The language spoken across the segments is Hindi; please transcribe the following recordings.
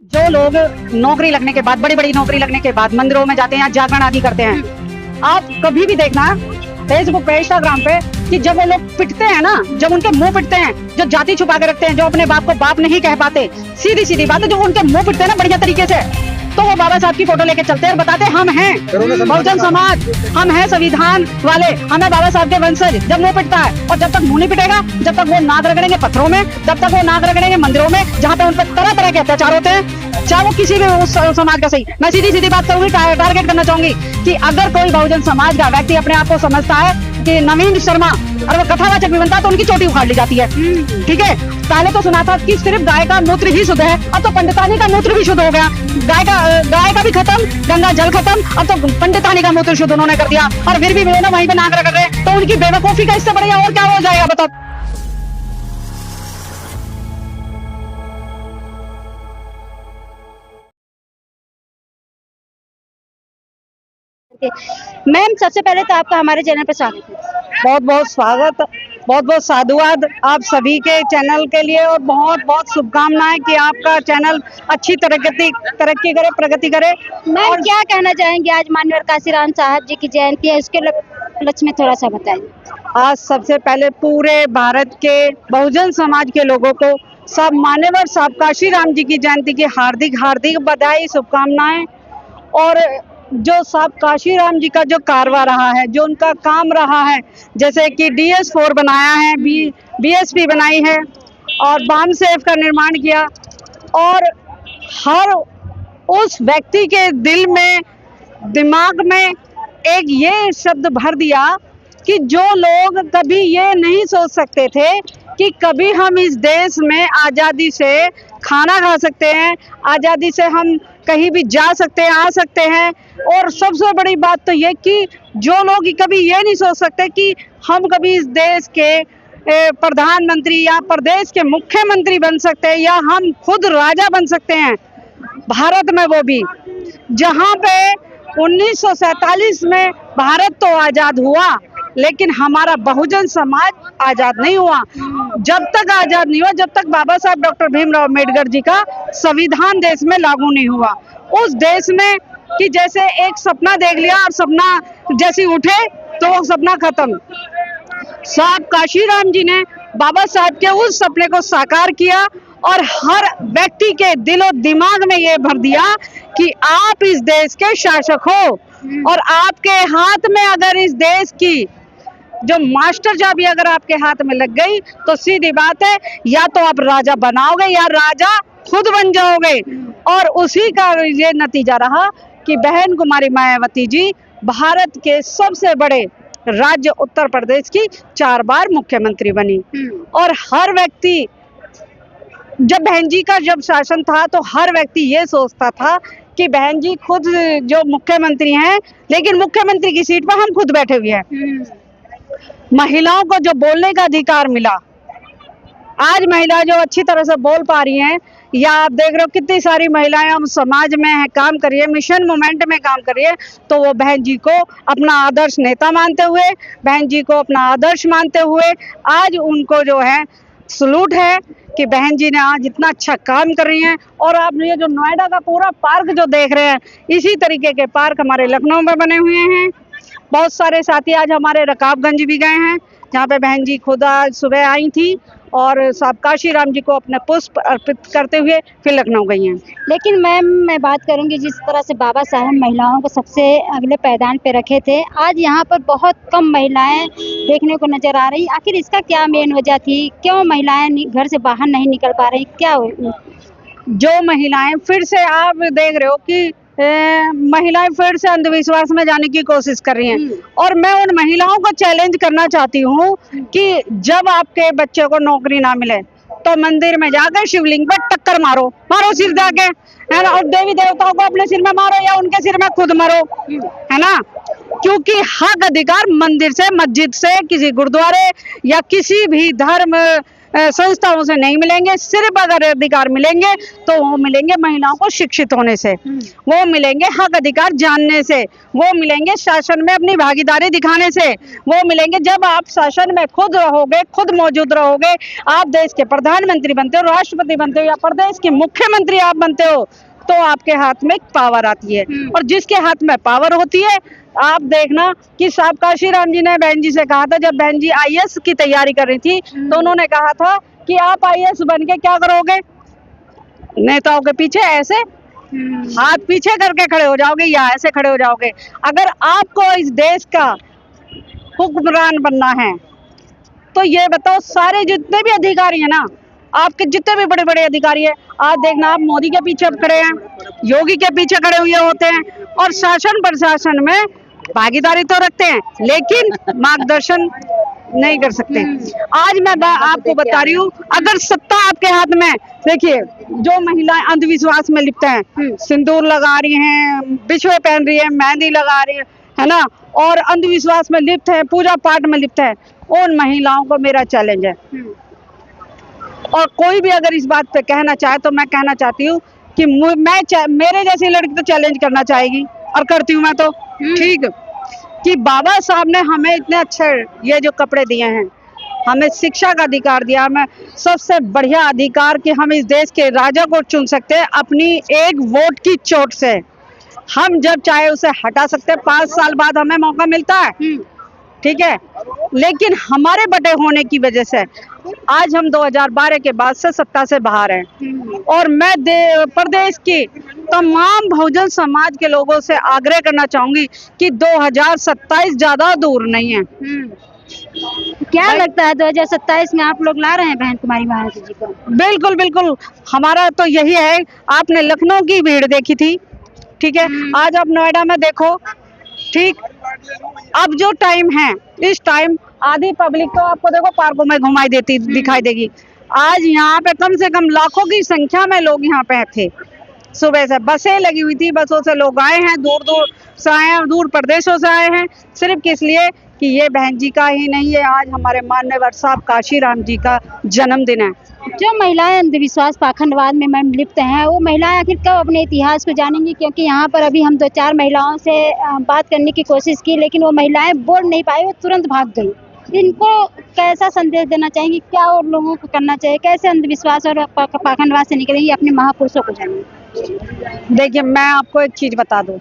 जो लोग नौकरी लगने के बाद, बड़ी बड़ी नौकरी लगने के बाद मंदिरों में जाते हैं, जागरण आदि करते हैं, आप कभी भी देखना फेसबुक पे, इंस्टाग्राम पे कि जब वो लोग पिटते हैं ना, जब उनके मुंह पिटते हैं, जो जाति छुपा के रखते हैं, जो अपने बाप को बाप नहीं कह पाते, सीधी सीधी बात है, जो उनके मुंह पिटते हैं ना बढ़िया तरीके से, तो वो बाबा साहब की फोटो लेके चलते हैं और बताते हैं हम हैं बहुजन समाज, हम हैं संविधान वाले, हमें बाबा साहब के वंशज। जब मुंह पिटता है, और जब तक मुंह नहीं पिटेगा, जब तक वो नाक रगड़ेंगे पत्थरों में, जब तक वो नाक रगड़ेंगे मंदिरों में, जहाँ पे उन पर तरह तरह के अत्याचार होते हैं, चाहे वो किसी भी उस समाज का सही। मैं सीधी सीधी बात करूंगी, टारगेट करना चाहूंगी कि अगर कोई बहुजन समाज का व्यक्ति अपने आप को समझता है कि नवीन शर्मा और वो कथावाचक भी बनता है, तो उनकी चोटी उखाड़ ली जाती है। ठीक है, पहले तो सुना था कि सिर्फ गाय का मूत्र ही शुद्ध है, अब तो पंडितानी का मूत्र भी शुद्ध हो गया। गाय का भी खत्म, गंगा जल खत्म, अब तो पंडितानी का मूत्र शुद्ध उन्होंने कर दिया, और फिर भी वे ना वहीं पे नाक रगड़ रहे हैं। तो उनकी बेवकूफी का इससे बढ़िया और क्या हो जाएगा बताओ। मैम, सबसे पहले तो आपका हमारे चैनल पर स्वागत है। बहुत बहुत स्वागत, बहुत बहुत साधुवाद आप सभी के चैनल के लिए, और बहुत बहुत शुभकामनाएं कि आपका चैनल अच्छी तरक्की करे, प्रगति करे। मैम, क्या कहना चाहेंगे, आज माननीय काशीराम साहब जी की जयंती है, उसके लक्ष्य में थोड़ा सा बताइए। आज सबसे पहले पूरे भारत के बहुजन समाज के लोगों को, सब मान्यवर साहब काशीराम जी की जयंती की हार्दिक हार्दिक बधाई, शुभकामनाएं। और जो साहब काशीराम जी का जो कारवा रहा है, जो उनका काम रहा है, जैसे कि DS4 बनाया है, BSP बनाई है, और बाम सेफ का निर्माण किया, और हर उस व्यक्ति के दिल में, दिमाग में एक ये शब्द भर दिया कि जो लोग कभी ये नहीं सोच सकते थे कि कभी हम इस देश में आज़ादी से खाना खा सकते हैं, आज़ादी से हम कहीं भी जा सकते हैं, आ सकते हैं। और सबसे बड़ी बात तो ये कि जो लोग कभी ये नहीं सोच सकते कि हम कभी इस देश के प्रधानमंत्री या प्रदेश के मुख्यमंत्री बन सकते हैं, या हम खुद राजा बन सकते हैं भारत में, वो भी जहाँ पे 1947 में भारत तो आज़ाद हुआ, लेकिन हमारा बहुजन समाज आज़ाद नहीं हुआ। जब तक आज़ाद नहीं हुआ, जब तक बाबा साहब डॉक्टर भीमराव अम्बेडकर जी का संविधान देश में लागू नहीं हुआ। उस देश में कि जैसे एक सपना देख लिया और सपना जैसे उठे तो वो सपना खत्म। साहब काशीराम जी ने बाबा साहब के उस सपने को साकार किया, और हर व्यक्ति के दिलो दिमाग में ये भर दिया कि आप इस देश के शासक हो, और आपके हाथ में अगर इस देश की जो मास्टर चाबी अगर आपके हाथ में लग गई, तो सीधी बात है, या तो आप राजा बनाओगे या राजा खुद बन जाओगे। और उसी का ये नतीजा रहा कि बहन कुमारी मायावती जी भारत के सबसे बड़े राज्य उत्तर प्रदेश की 4 बार मुख्यमंत्री बनी। और हर व्यक्ति, जब बहन जी का जब शासन था, तो हर व्यक्ति ये सोचता था कि बहन जी खुद जो मुख्यमंत्री हैं, लेकिन मुख्यमंत्री की सीट पर हम खुद बैठे हुए हैं। महिलाओं को जो बोलने का अधिकार मिला, आज महिला जो अच्छी तरह से बोल पा रही हैं, या आप देख रहे हो कितनी सारी महिलाएं हम समाज में है, काम कर रही है, मिशन मूवमेंट में काम कर रही है, तो वो बहन जी को अपना आदर्श नेता मानते हुए, बहन जी को अपना आदर्श मानते हुए आज उनको जो है सलूट है कि बहन जी ने आज इतना अच्छा काम कर रही हैं। और आप ये जो नोएडा का पूरा पार्क जो देख रहे हैं, इसी तरीके के पार्क हमारे लखनऊ में बने हुए हैं। बहुत सारे साथी आज हमारे रकाबगंज भी गए हैं, जहाँ पे बहन जी खुद आज सुबह आई थी, और साहब काशीराम जी को अपने पुष्प अर्पित करते हुए फिर लखनऊ गई हैं। लेकिन मैम, मैं बात करूंगी, जिस तरह से बाबा साहब महिलाओं को सबसे अगले पायदान पे रखे थे, आज यहाँ पर बहुत कम महिलाएं देखने को नजर आ रही। आखिर इसका क्या मेन वजह थी? क्यों महिलाएं घर से बाहर नहीं निकल पा रही? क्या जो महिलाएं, फिर से आप देख रहे हो कि महिलाएं फिर से अंधविश्वास में जाने की कोशिश कर रही हैं। और मैं उन महिलाओं को चैलेंज करना चाहती हूँ कि जब आपके बच्चे को नौकरी ना मिले, तो मंदिर में जाकर शिवलिंग पर टक्कर मारो सिर जाके, है ना, और देवी देवताओं को अपने सिर में मारो या उनके सिर में खुद मरो, है ना। क्योंकि हक अधिकार मंदिर से, मस्जिद से, किसी गुरुद्वारे या किसी भी धर्म संस्थाओं से नहीं मिलेंगे। सिर्फ अगर अधिकार मिलेंगे तो वो मिलेंगे महिलाओं को शिक्षित होने से, वो मिलेंगे हक अधिकार जानने से, वो मिलेंगे शासन में अपनी भागीदारी दिखाने से, वो मिलेंगे जब आप शासन में खुद रहोगे, खुद मौजूद रहोगे, आप देश के प्रधानमंत्री बनते हो, राष्ट्रपति बनते हो या प्रदेश के मुख्यमंत्री आप बनते हो, तो आपके हाथ में पावर आती है। और जिसके हाथ में पावर होती है, आप देखना कि साहब काशीराम जी ने बहन जी से कहा था, जब बहन जी आईएएस की तैयारी कर रही थी तो उन्होंने कहा था कि आप आईएएस बन के क्या करोगे, नेताओं के पीछे ऐसे हाथ पीछे करके खड़े हो जाओगे या ऐसे खड़े हो जाओगे। अगर आपको इस देश का हुक्मरान बनना है तो ये बताओ, सारे जितने भी अधिकारी हैं ना, आपके जितने भी बड़े बड़े अधिकारी हैं, आज देखना आप मोदी के पीछे खड़े हैं, योगी के पीछे खड़े हुए होते हैं और शासन प्रशासन में भागीदारी तो रखते हैं लेकिन मार्गदर्शन नहीं कर सकते। आज मैं आपको बता रही हूँ, अगर सत्ता आपके हाथ में, देखिए जो महिलाएं अंधविश्वास में लिप्त हैं, सिंदूर लगा रही हैं, बिछुए पहन रही है, मेहंदी लगा रही है ना, और अंधविश्वास में लिप्त है, पूजा पाठ में लिप्त है, उन महिलाओं को मेरा चैलेंज है। और कोई भी अगर इस बात पे कहना चाहे तो मैं कहना चाहती हूँ कि मेरे जैसी लड़की तो चैलेंज करना चाहेगी और करती हूँ मैं तो, ठीक, कि बाबा साहब ने हमें इतने अच्छे ये जो कपड़े दिए हैं, हमें शिक्षा का अधिकार दिया, हमें सबसे बढ़िया अधिकार कि हम इस देश के राजा को चुन सकते हैं अपनी एक वोट की चोट से। हम जब चाहे उसे हटा सकते हैं, 5 साल बाद हमें मौका मिलता है, ठीक है, लेकिन हमारे बटे होने की वजह से आज हम 2012 के बाद से सत्ता से बाहर हैं। और मैं प्रदेश की तमाम बहुजन समाज के लोगों से आग्रह करना चाहूंगी कि 2027 ज्यादा दूर नहीं है। क्या लगता है 2027 में आप लोग ला रहे हैं बहन कुमारी भारती जी को? बिल्कुल बिल्कुल, हमारा तो यही है। आपने लखनऊ की भीड़ देखी थी, ठीक है, आज आप नोएडा में देखो, ठीक, अब जो टाइम है, इस टाइम आधी पब्लिक तो आपको देखो पार्कों में घुमाई देती दिखाई देगी। आज यहाँ पे कम से कम लाखों की संख्या में लोग यहाँ पे थे, सुबह से बसें लगी हुई थी, बसों से लोग आए हैं, दूर दूर से आए हैं, दूर प्रदेशों से आए हैं, सिर्फ किस लिए कि ये बहन जी का ही नहीं है, आज हमारे माननीय साहब काशीराम जी का जन्मदिन है। जो महिलाएं अंधविश्वास पाखंडवाद में मैम लिप्त हैं, वो महिलाएं आखिर कब अपने इतिहास को जानेंगी? क्योंकि यहाँ पर अभी हम 2-4 महिलाओं से बात करने की कोशिश की, लेकिन वो महिलाएं बोल नहीं पाई, वो तुरंत भाग गई। इनको कैसा संदेश देना चाहेंगी, क्या और लोगों को करना चाहिए, कैसे अंधविश्वास और पाखंडवाद से निकलेंगी, अपने महापुरुषों को जानेंगे? देखिए, मैं आपको एक चीज बता दूं,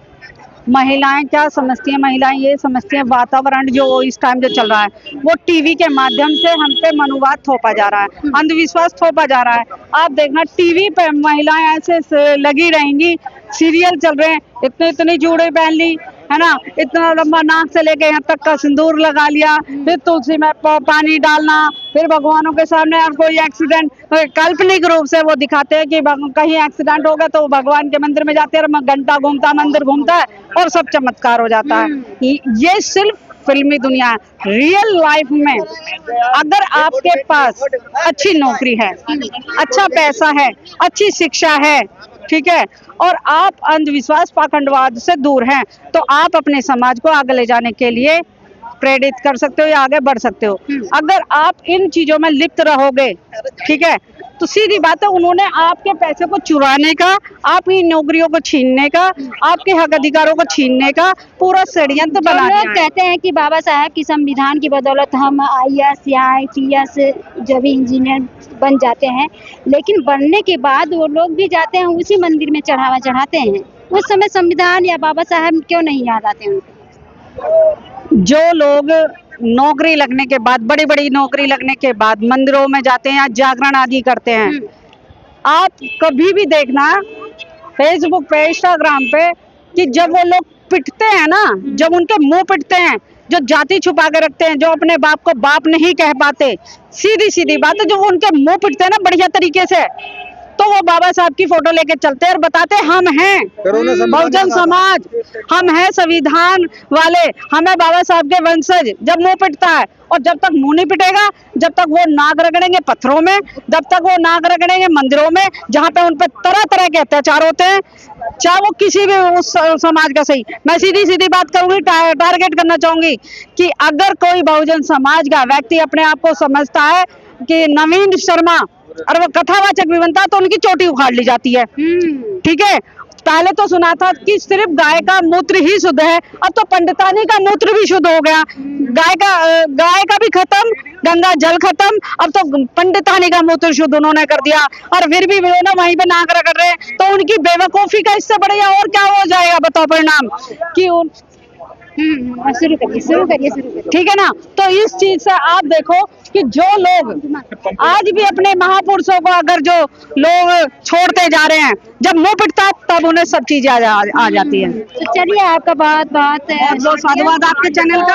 महिलाएं क्या समझती हैं, महिलाएं ये समझती हैं वातावरण जो इस टाइम जो चल रहा है वो टीवी के माध्यम से हम पे मनुवाद थोपा जा रहा है, अंधविश्वास थोपा जा रहा है। आप देखना टीवी पे महिलाएं ऐसे लगी रहेंगी, सीरियल चल रहे हैं, इतनी इतनी जूड़े पहन ली है ना, इतना लंबा नाक से लेके यहाँ तक का सिंदूर लगा लिया, फिर तुलसी में पानी डालना, फिर भगवानों के सामने और कोई एक्सीडेंट, काल्पनिक रूप से वो दिखाते हैं कि कहीं एक्सीडेंट हो गया तो भगवान के मंदिर में जाते हैं और घंटा घूमता, मंदिर घूमता है और सब चमत्कार हो जाता है। ये सिर्फ फिल्मी दुनिया है। रियल लाइफ में अगर आपके पास अच्छी नौकरी है, अच्छा पैसा है, अच्छी शिक्षा है, ठीक है, और आप अंधविश्वास पाखंडवाद से दूर हैं, तो आप अपने समाज को आगे ले जाने के लिए प्रेरित कर सकते हो या आगे बढ़ सकते हो। अगर आप इन चीजों में लिप्त रहोगे, ठीक है, तो सीधी बात है, उन्होंने आपके पैसे को चुराने का, आपकी नौकरियों को छीनने का, आपके हक अधिकारों को छीनने का पूरा षड्यंत्र बना दिया है। लोग कहते हैं कि बाबा साहब की संविधान की बदौलत हम आईएएस या आईपीएस जो भी इंजीनियर बन जाते हैं, लेकिन बनने के बाद वो लोग भी जाते हैं उसी मंदिर में चढ़ावा चढ़ाते हैं। उस समय संविधान या बाबा साहब क्यों नहीं याद आते हैं? जो लोग नौकरी लगने के बाद, बड़ी बड़ी नौकरी लगने के बाद मंदिरों में जाते हैं या जागरण आदि करते हैं, आप कभी भी देखना फेसबुक पे, इंस्टाग्राम पे, कि जब वो लोग पिटते हैं ना, जब उनके मुंह पिटते हैं, जो जाति छुपा के रखते हैं, जो अपने बाप को बाप नहीं कह पाते, सीधी सीधी बात है, जो उनके मुंह पिटते हैं ना बढ़िया तरीके से, तो वो बाबा साहब की फोटो लेके चलते हैं और बताते हैं हम हैं बहुजन समाज, हम हैं संविधान वाले, हमें बाबा साहब के वंशज। जब मुंह पिटता है, और जब तक मुंह नहीं पिटेगा, जब तक वो नाक रगड़ेंगे पत्थरों में, जब तक वो नाक रगड़ेंगे मंदिरों में, जहाँ पे उन पर तरह तरह के अत्याचार होते हैं, चाहे वो किसी भी उस समाज का सही। मैं सीधी सीधी बात करूंगी, टारगेट करना चाहूंगी कि अगर कोई बहुजन समाज का व्यक्ति अपने आप को समझता है कि नवीन शर्मा और वो कथावाचक भी बनता तो उनकी चोटी उखाड़ ली जाती है। ठीक है, पहले तो सुना था कि सिर्फ गाय का मूत्र ही शुद्ध है, अब तो पंडितानी का मूत्र भी शुद्ध हो गया। गाय का भी खत्म, गंगा जल खत्म, अब तो पंडितानी का मूत्र शुद्ध उन्होंने कर दिया। और फिर भी वो ना वहीं पे नाक रगड़ रहे हैं, तो उनकी बेवकूफी का इससे बढ़िया और क्या हो जाएगा बताओ परिणाम कि शुरू करिए शुरू करिए शुरू करिए। ठीक है ना। तो इस चीज से आप देखो कि जो लोग आज भी अपने महापुरुषों को अगर जो लोग छोड़ते जा रहे हैं, जब मुंह पिटता तब उन्हें सब चीजें आ जाती है। तो चलिए आपका बहुत बहुत बहुत साधुवाद आपके चैनल का।